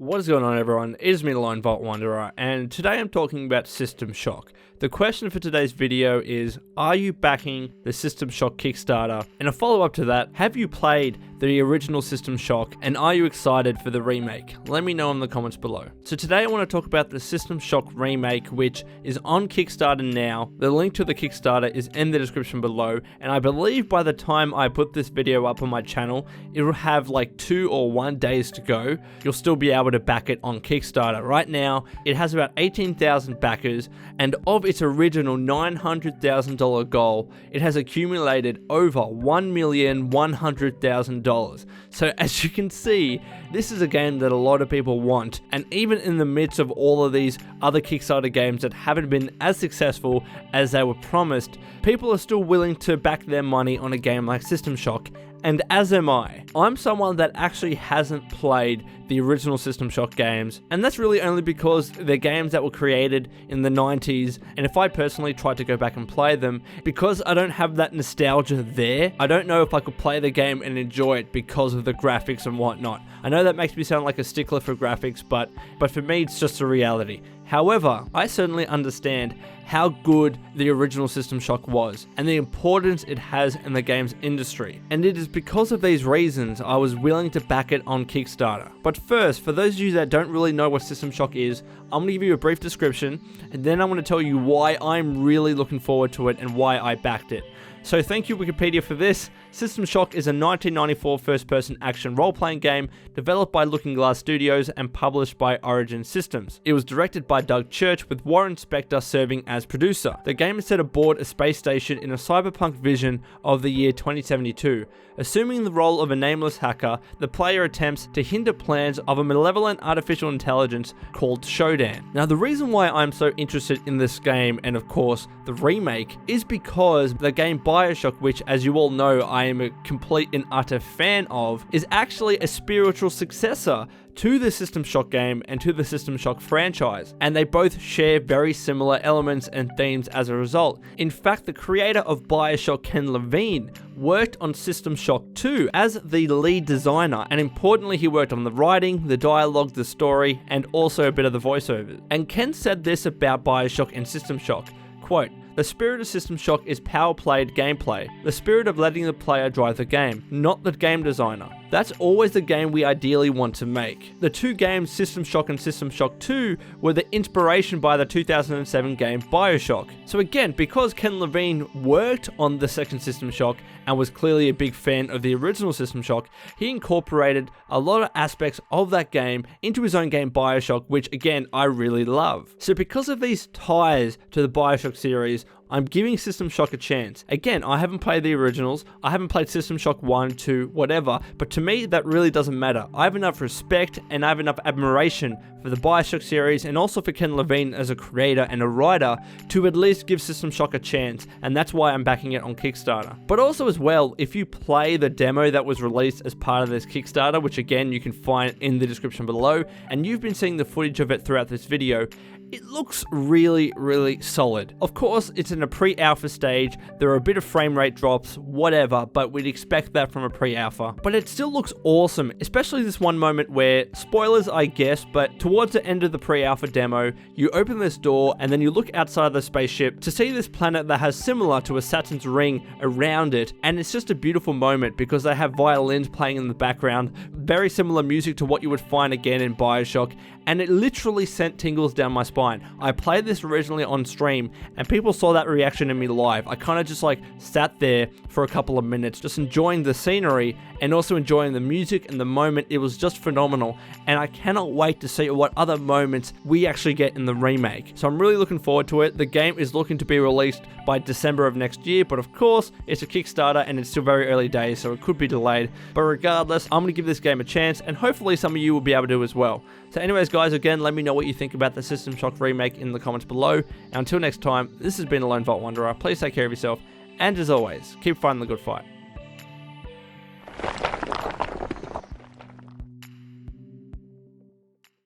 What is going on, everyone? It is me, Levine Wanderer, and today I'm talking about System Shock. The question for today's video is, are you backing the System Shock Kickstarter? And a follow-up to that, have you played the original System Shock, and are you excited for the remake? Let me know in the comments below. So today I want to talk about the System Shock Remake, which is on Kickstarter now. The link to the Kickstarter is in the description below, and I believe by the time I put this video up on my channel, it will have like 2 or 1 days to go. You'll still be able to back it on Kickstarter. Right now, it has about 18,000 backers, and of its original $900,000 goal, it has accumulated over $1,100,000. So as you can see, this is a game that a lot of people want, and even in the midst of all of these other Kickstarter games that haven't been as successful as they were promised, people are still willing to back their money on a game like System Shock. And as am I. I'm someone that actually hasn't played the original System Shock games, and that's really only because they're games that were created in the 90s, and if I personally tried to go back and play them, because I don't have that nostalgia there, I don't know if I could play the game and enjoy it because of the graphics and whatnot. I know that makes me sound like a stickler for graphics, but for me it's just a reality. However, I certainly understand how good the original System Shock was and the importance it has in the games industry. And it is because of these reasons I was willing to back it on Kickstarter. But first, for those of you that don't really know what System Shock is, I'm going to give you a brief description, and then I'm going to tell you why I'm really looking forward to it and why I backed it. So thank you Wikipedia for this. System Shock is a 1994 first-person action role-playing game developed by Looking Glass Studios and published by Origin Systems. It was directed by Doug Church, with Warren Spector serving as producer. The game is set aboard a space station in a cyberpunk vision of the year 2072. Assuming the role of a nameless hacker, the player attempts to hinder plans of a malevolent artificial intelligence called Shodan. Now, the reason why I'm so interested in this game, and of course the remake, is because the game BioShock, which as you all know I am a complete and utter fan of, is actually a spiritual successor to the System Shock game and to the System Shock franchise, and they both share very similar elements and themes as a result. In fact, the creator of BioShock, Ken Levine, worked on System Shock 2 as the lead designer, and importantly he worked on the writing, the dialogue, the story, and also a bit of the voiceovers. And Ken said this about BioShock and System Shock, quote, "The spirit of System Shock is power-played gameplay, the spirit of letting the player drive the game, not the game designer. That's always the game we ideally want to make." The two games, System Shock and System Shock 2, were the inspiration by the 2007 game BioShock. So again, because Ken Levine worked on the second System Shock and was clearly a big fan of the original System Shock, he incorporated a lot of aspects of that game into his own game BioShock, which again, I really love. So because of these ties to the BioShock series, I'm giving System Shock a chance. Again, I haven't played the originals, I haven't played System Shock 1, 2, whatever, but to me that really doesn't matter. I have enough respect and I have enough admiration for the BioShock series and also for Ken Levine as a creator and a writer to at least give System Shock a chance, and that's why I'm backing it on Kickstarter. But also as well, if you play the demo that was released as part of this Kickstarter, which again you can find in the description below, and you've been seeing the footage of it throughout this video, it looks really, really solid. Of course, it's in a pre-alpha stage, there are a bit of frame rate drops, whatever, but we'd expect that from a pre-alpha. But it still looks awesome, especially this one moment where, spoilers I guess, but towards the end of the pre-alpha demo, you open this door and then you look outside the spaceship to see this planet that has similar to a Saturn's ring around it, and it's just a beautiful moment because they have violins playing in the background, very similar music to what you would find again in BioShock, and it literally sent tingles down my spine. I played this originally on stream and people saw that reaction in me live. I kind of just like sat there for a couple of minutes just enjoying the scenery and also enjoying the music and the moment. It was just phenomenal, and I cannot wait to see what other moments we actually get in the remake. So I'm really looking forward to it. The game is looking to be released by December of next year, but of course it's a Kickstarter and it's still very early days, so it could be delayed. But regardless, I'm going to give this game a chance, and hopefully some of you will be able to as well. So anyways guys, again, let me know what you think about the System Shock remake in the comments below. And until next time, this has been Levine Wanderer. Please take care of yourself, and as always, keep fighting the good fight.